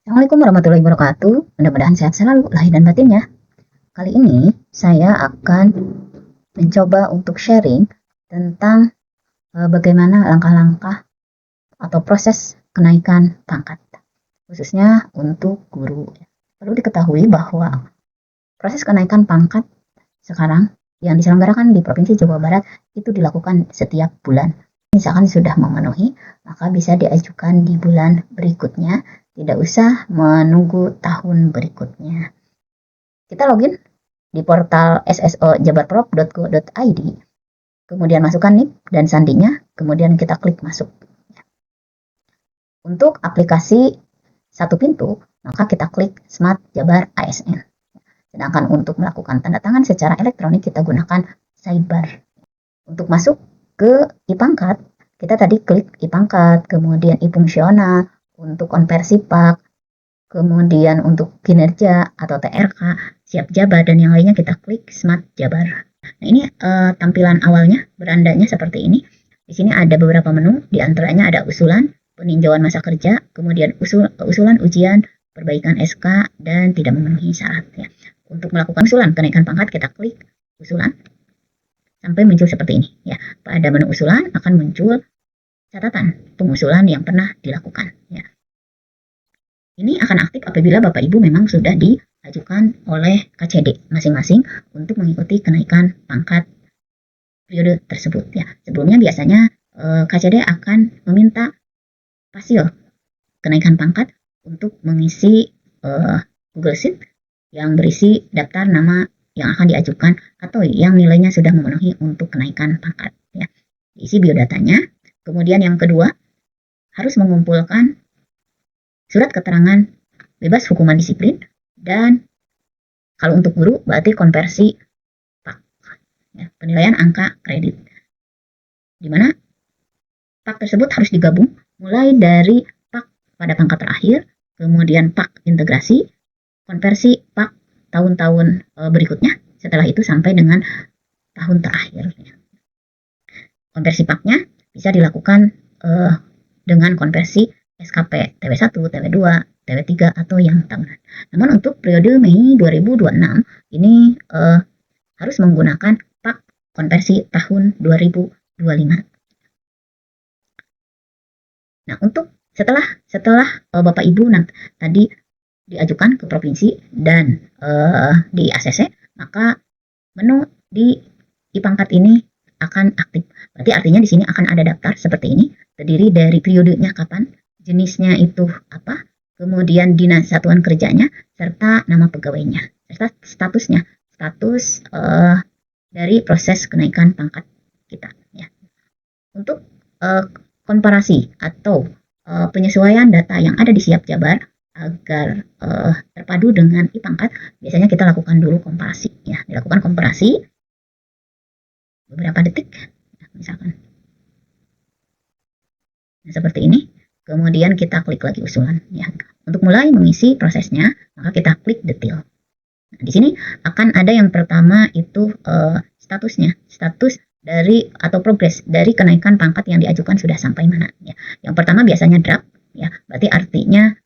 Assalamualaikum warahmatullahi wabarakatuh. Mudah-mudahan sehat selalu lahir dan batinnya. Kali ini saya akan mencoba untuk sharing tentang bagaimana langkah-langkah atau proses kenaikan pangkat, khususnya untuk guru. Perlu diketahui bahwa proses kenaikan pangkat sekarang yang diselenggarakan di Provinsi Jawa Barat itu dilakukan setiap bulan. Misalkan sudah memenuhi, maka bisa diajukan di bulan berikutnya, tidak usah menunggu tahun berikutnya. Kita login di portal sso.jabarprop.go.id, kemudian masukkan NIK dan sandinya, kemudian kita klik masuk. Untuk aplikasi satu pintu, maka kita klik Smart Jabar ASN. Sedangkan untuk melakukan tanda tangan secara elektronik, kita gunakan sidebar. Untuk masuk ke e-pangkat, kita tadi klik e-pangkat, kemudian e-fungsional, untuk konversi pak, kemudian untuk kinerja atau TRK, siap jabar, dan yang lainnya kita klik Smart Jabar. Nah, ini tampilan awalnya, berandanya seperti ini. Di sini ada beberapa menu, di antaranya ada usulan, peninjauan masa kerja, kemudian usulan ujian, perbaikan SK, dan tidak memenuhi syarat. Ya. Untuk melakukan usulan kenaikan pangkat, kita klik usulan sampai muncul seperti ini. Ya, pada menu usulan akan muncul catatan pengusulan yang pernah dilakukan. Ya. Ini akan aktif apabila Bapak Ibu memang sudah diajukan oleh KCD masing-masing untuk mengikuti kenaikan pangkat periode tersebut. Ya, sebelumnya biasanya KCD akan meminta hasil kenaikan pangkat untuk mengisi Google Sheet yang berisi daftar nama yang akan diajukan atau yang nilainya sudah memenuhi untuk kenaikan pangkat. Ya. Diisi biodatanya. Kemudian yang kedua, harus mengumpulkan surat keterangan bebas hukuman disiplin, dan kalau untuk guru berarti konversi PAK, ya, penilaian angka kredit, di mana PAK tersebut harus digabung mulai dari PAK pada pangkat terakhir, kemudian PAK integrasi, konversi PAK tahun-tahun berikutnya, setelah itu sampai dengan tahun terakhir. Konversi PAK-nya bisa dilakukan dengan konversi SKP TW1, TW2, TW3 atau yang tahunan. Namun untuk periode Mei 2026 ini harus menggunakan PAK konversi tahun 2025. Nah, untuk setelah Bapak Ibu tadi diajukan ke provinsi dan di ACC, maka menu di e-pangkat ini akan aktif. Berarti artinya di sini akan ada daftar seperti ini, terdiri dari periodenya kapan, jenisnya itu apa, kemudian dinas satuan kerjanya, serta nama pegawainya, serta status dari proses kenaikan pangkat kita. Ya. Untuk komparasi atau penyesuaian data yang ada di Siap Jabar agar terpadu dengan e-pangkat, biasanya kita lakukan dulu komparasi. Ya, dilakukan komparasi beberapa detik, misalkan. Nah, seperti ini. Kemudian kita klik lagi usulan. Ya. Untuk mulai mengisi prosesnya, maka kita klik detail. Nah, di sini akan ada yang pertama itu statusnya, status dari atau progres dari kenaikan pangkat yang diajukan sudah sampai mana. Ya. Yang pertama biasanya draft, ya, berarti artinya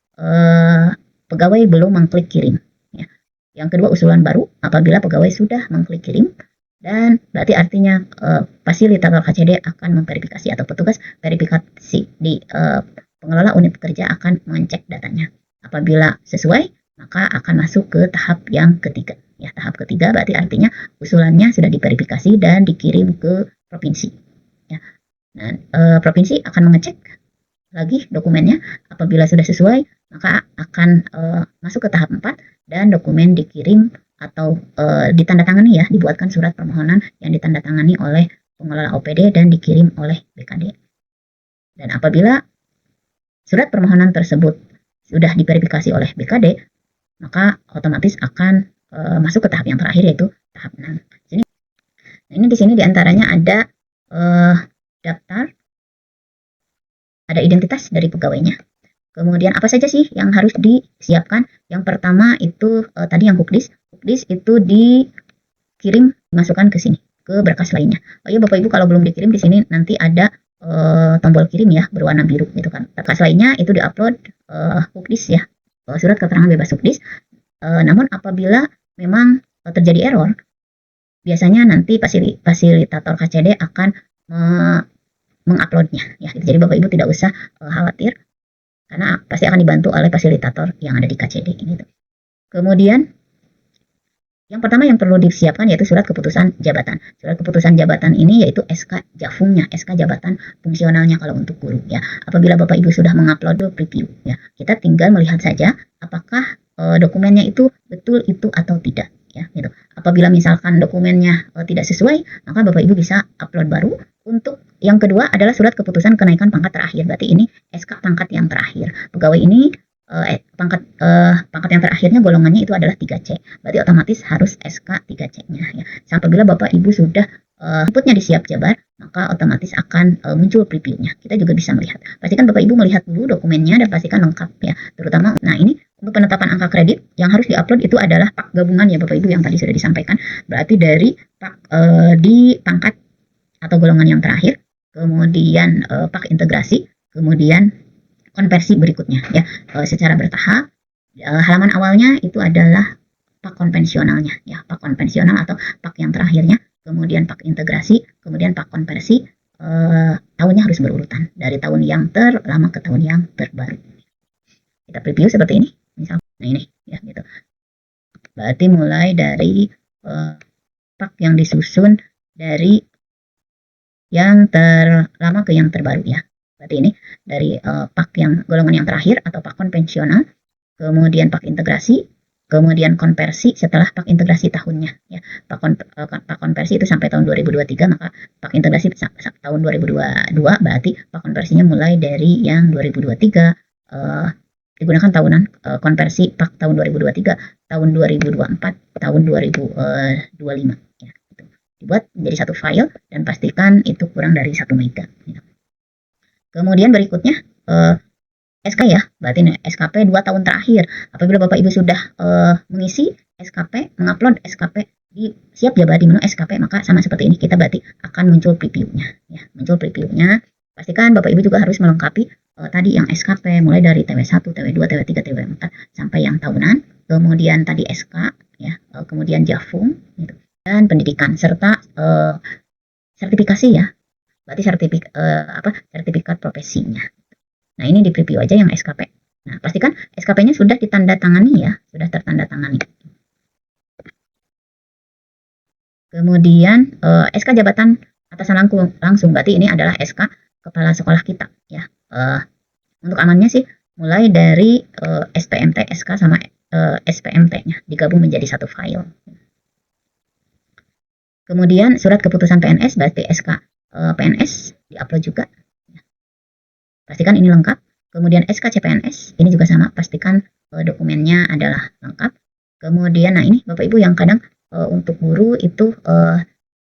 pegawai belum mengklik kirim. Ya. Yang kedua usulan baru, apabila pegawai sudah mengklik kirim, dan berarti artinya fasilitator KCD akan memverifikasi atau petugas verifikasi di pengelola unit kerja akan mengecek datanya. Apabila sesuai, maka akan masuk ke tahap yang ketiga. Ya, tahap ketiga berarti artinya usulannya sudah diverifikasi dan dikirim ke provinsi. Ya. Nah, provinsi akan mengecek lagi dokumennya. Apabila sudah sesuai, maka akan masuk ke tahap 4 dan dokumen dikirim atau ditandatangani, ya, dibuatkan surat permohonan yang ditandatangani oleh pengelola OPD dan dikirim oleh BKD. Dan apabila surat permohonan tersebut sudah diverifikasi oleh BKD, maka otomatis akan masuk ke tahap yang terakhir, yaitu tahap 6. Ini di sini diantaranya ada daftar, ada identitas dari pegawainya. Kemudian apa saja sih yang harus disiapkan? Yang pertama itu tadi yang Hukdis. Hukdis itu dikirim, dimasukkan ke sini, ke berkas lainnya. Oh iya Bapak Ibu, kalau belum dikirim di sini nanti ada tombol kirim, ya, berwarna biru gitu kan. Berkas lainnya itu diupload Hukdis, ya, surat keterangan bebas subdis. Namun apabila memang terjadi error, biasanya nanti fasilitator KCD akan menguploadnya ya. Jadi Bapak Ibu tidak usah khawatir karena pasti akan dibantu oleh fasilitator yang ada di KCD gitu. Kemudian yang pertama yang perlu disiapkan yaitu surat keputusan jabatan. Surat keputusan jabatan ini yaitu SK Jafungnya, SK jabatan fungsionalnya kalau untuk guru ya. Apabila Bapak Ibu sudah mengupload preview ya, kita tinggal melihat saja apakah dokumennya itu betul itu atau tidak ya gitu. Apabila misalkan dokumennya tidak sesuai, maka Bapak Ibu bisa upload baru. Untuk yang kedua adalah surat keputusan kenaikan pangkat terakhir. Berarti ini SK pangkat yang terakhir. Pegawai ini pangkat yang terakhirnya golongannya itu adalah 3C. Berarti otomatis harus SK 3C-nya ya. Apabila Bapak Ibu sudah inputnya di siap jabar, maka otomatis akan muncul previewnya. Kita juga bisa melihat. Pastikan Bapak Ibu melihat dulu dokumennya dan pastikan lengkap ya. Terutama nah ini untuk penetapan angka kredit yang harus diupload itu adalah pak gabungan ya Bapak Ibu yang tadi sudah disampaikan. Berarti dari pak di pangkat atau golongan yang terakhir, kemudian pak integrasi, kemudian konversi berikutnya ya secara bertahap. Halaman awalnya itu adalah pak konvensionalnya ya, pak konvensional atau pak yang terakhirnya, kemudian pak integrasi, kemudian pak konversi. Tahunnya harus berurutan dari tahun yang terlama ke tahun yang terbaru. Kita preview seperti ini misal, nah ini ya gitu. Berarti mulai dari pak yang disusun dari yang terlama ke yang terbaru ya. Berarti ini dari pak yang golongan yang terakhir atau pak konvensional, kemudian pak integrasi, kemudian konversi setelah pak integrasi tahunnya ya. Pak konversi itu sampai tahun 2023, maka pak integrasi tahun 2022, berarti pak konversinya mulai dari yang 2023 digunakan tahunan, konversi pak tahun 2023, tahun 2024, tahun 2025 ya. Gitu. Dibuat menjadi satu file dan pastikan itu kurang dari 1 mega gitu. Kemudian berikutnya SK ya, berarti nih, SKP 2 tahun terakhir. Apabila Bapak Ibu sudah mengisi SKP, mengupload SKP di siap jabar di menu SKP, maka sama seperti ini kita berarti akan muncul previewnya ya, muncul previewnya. Pastikan Bapak Ibu juga harus melengkapi tadi yang SKP mulai dari TW1, TW2, TW3, TW4 sampai yang tahunan. Kemudian tadi SK ya, kemudian Jafung gitu. Dan pendidikan serta sertifikasi ya. Berarti sertifikat profesinya. Nah, ini di preview aja yang SKP. Nah, pastikan SKP-nya sudah ditandatangani ya, sudah tertandatangani. Kemudian SK jabatan atasan langsung, berarti ini adalah SK kepala sekolah kita ya. Untuk amannya sih mulai dari SPMT, SK sama SPMT-nya digabung menjadi satu file. Kemudian surat keputusan PNS, berarti SK PNS diupload juga. Pastikan ini lengkap. Kemudian SK CPNS, ini juga sama, pastikan dokumennya adalah lengkap. Kemudian, nah ini Bapak Ibu yang kadang untuk guru itu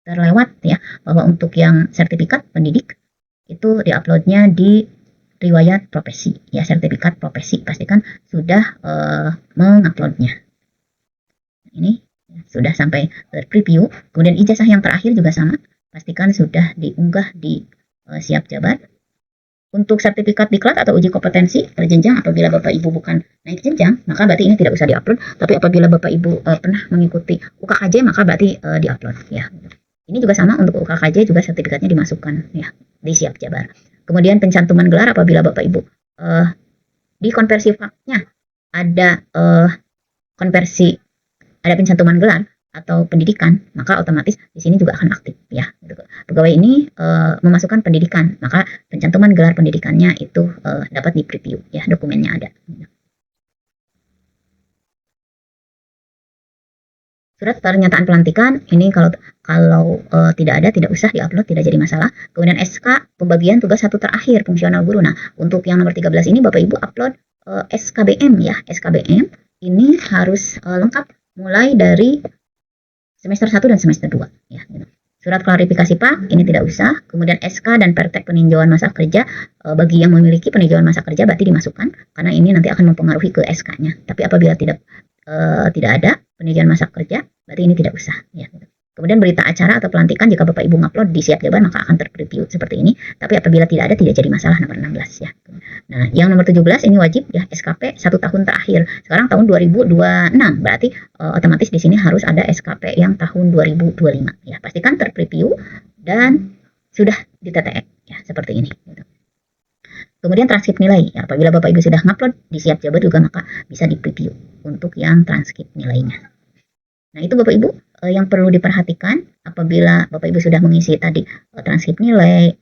terlewat ya, bahwa untuk yang sertifikat pendidik itu diuploadnya di riwayat profesi ya, sertifikat profesi, pastikan sudah menguploadnya. Ini sudah sampai preview. Kemudian ijazah yang terakhir juga sama, pastikan sudah diunggah di siap jabar. Untuk sertifikat diklat atau uji kompetensi berjenjang, apabila Bapak Ibu bukan naik jenjang, maka berarti ini tidak usah diupload. Tapi apabila Bapak Ibu pernah mengikuti UKKJ, maka berarti diupload ya. Ini juga sama, untuk UKKJ juga sertifikatnya dimasukkan ya di siap jabar. Kemudian pencantuman gelar, apabila Bapak Ibu di konversi faknya ada konversi, ada pencantuman gelar atau pendidikan, maka otomatis di sini juga akan aktif ya. Pegawai ini memasukkan pendidikan, maka pencantuman gelar pendidikannya itu dapat di preview ya, dokumennya ada. Surat pernyataan pelantikan ini kalau tidak ada, tidak usah diupload, tidak jadi masalah. Kemudian SK pembagian tugas satu terakhir fungsional guru. Nah, untuk yang nomor 13 ini Bapak Ibu upload SKBM ya. SKBM ini harus lengkap mulai dari semester 1 dan semester 2 ya. Surat klarifikasi Pak ini tidak usah. Kemudian SK dan praktek peninjauan masa kerja, bagi yang memiliki peninjauan masa kerja berarti dimasukkan, karena ini nanti akan mempengaruhi ke SK-nya. Tapi apabila tidak ada peninjauan masa kerja, berarti ini tidak usah ya. Kemudian berita acara atau pelantikan jika Bapak Ibu ngupload di Siap Jabar maka akan terpreview seperti ini. Tapi apabila tidak ada tidak jadi masalah nomor 16 ya. Nah, yang nomor 17 ini wajib ya SKP 1 tahun terakhir. Sekarang tahun 2026 berarti otomatis di sini harus ada SKP yang tahun 2025 ya. Pastikan terpreview dan sudah di TTE ya seperti ini gitu. Kemudian transkrip nilai ya, apabila Bapak Ibu sudah ngupload di Siap Jabar juga maka bisa di preview untuk yang transkrip nilainya. Nah, itu Bapak Ibu yang perlu diperhatikan apabila Bapak Ibu sudah mengisi tadi transkrip nilai,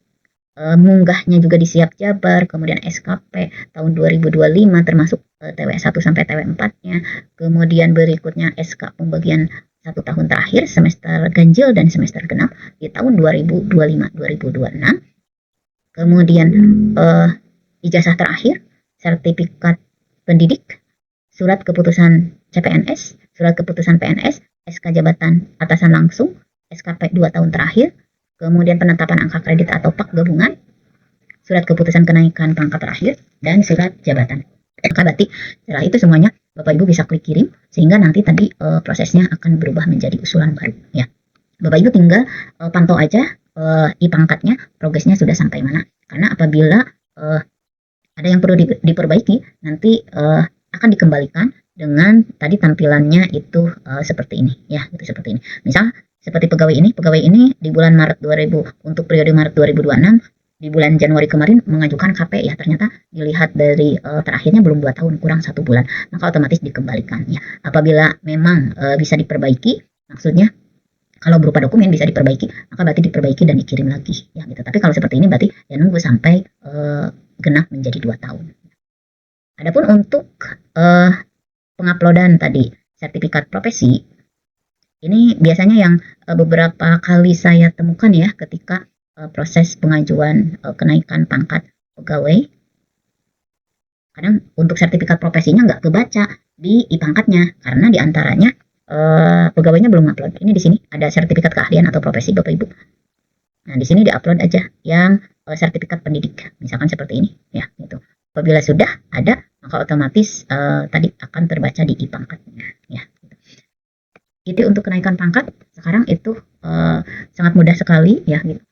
munggahnya juga di Siap Jabar, kemudian SKP tahun 2025 termasuk TW1 sampai TW4-nya, kemudian berikutnya SK pembagian 1 tahun terakhir semester ganjil dan semester genap di tahun 2025-2026. Kemudian ijazah terakhir, sertifikat pendidik, surat keputusan CPNS, surat keputusan PNS, SK jabatan atasan langsung, SKP 2 tahun terakhir, kemudian penetapan angka kredit atau PAK gabungan, surat keputusan kenaikan pangkat terakhir, dan surat jabatan. Berarti setelah itu semuanya Bapak Ibu bisa klik kirim sehingga nanti tadi prosesnya akan berubah menjadi usulan baru ya. Bapak Ibu tinggal pantau aja pangkatnya, progresnya sudah sampai mana. Karena apabila ada yang perlu diperbaiki nanti akan dikembalikan dengan tadi tampilannya itu seperti ini ya, itu seperti ini. Misal seperti pegawai ini di bulan Maret 2000 untuk periode Maret 2026, di bulan Januari kemarin mengajukan KP ya, ternyata dilihat dari terakhirnya belum 2 tahun, kurang 1 bulan, maka otomatis dikembalikan ya. Apabila memang bisa diperbaiki, maksudnya kalau berupa dokumen bisa diperbaiki, maka berarti diperbaiki dan dikirim lagi ya gitu. Tapi kalau seperti ini berarti ya nunggu sampai genap menjadi 2 tahun. Adapun untuk penguploadan tadi sertifikat profesi, ini biasanya yang beberapa kali saya temukan ya ketika proses pengajuan kenaikan pangkat pegawai. Kadang untuk sertifikat profesinya nggak kebaca di pangkatnya karena diantaranya pegawainya belum upload. Ini di sini ada sertifikat keahlian atau profesi Bapak Ibu. Nah, di sini diupload aja yang sertifikat pendidik, misalkan seperti ini ya gitu. Apabila sudah ada maka otomatis tadi akan terbaca di pangkatnya ya. Itu untuk kenaikan pangkat sekarang itu sangat mudah sekali ya gitu.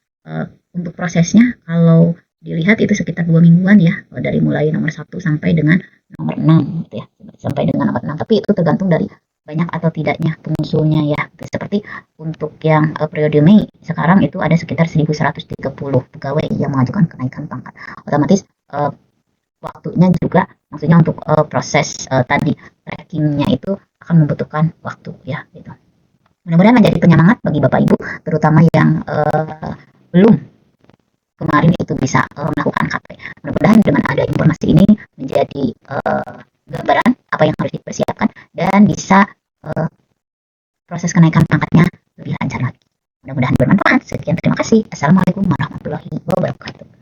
Untuk prosesnya kalau dilihat itu sekitar 2 mingguan ya, dari mulai nomor 1 sampai dengan nomor 6 gitu ya, sampai dengan nomor 6. Tapi itu tergantung dari banyak atau tidaknya pengusulnya ya. Seperti untuk yang periode Mei sekarang itu ada sekitar 1130 pegawai yang mengajukan kenaikan pangkat. Otomatis waktunya juga maksudnya untuk proses tadi trackingnya itu akan membutuhkan waktu ya gitu. Mudah-mudahan menjadi penyemangat bagi Bapak Ibu terutama yang belum kemarin itu bisa melakukan KP. Mudah-mudahan dengan ada informasi ini menjadi gambaran apa yang harus dipersiapkan dan bisa proses kenaikan pangkatnya lebih lancar lagi. Mudah-mudahan bermanfaat. Sekian, terima kasih. Assalamualaikum warahmatullahi wabarakatuh.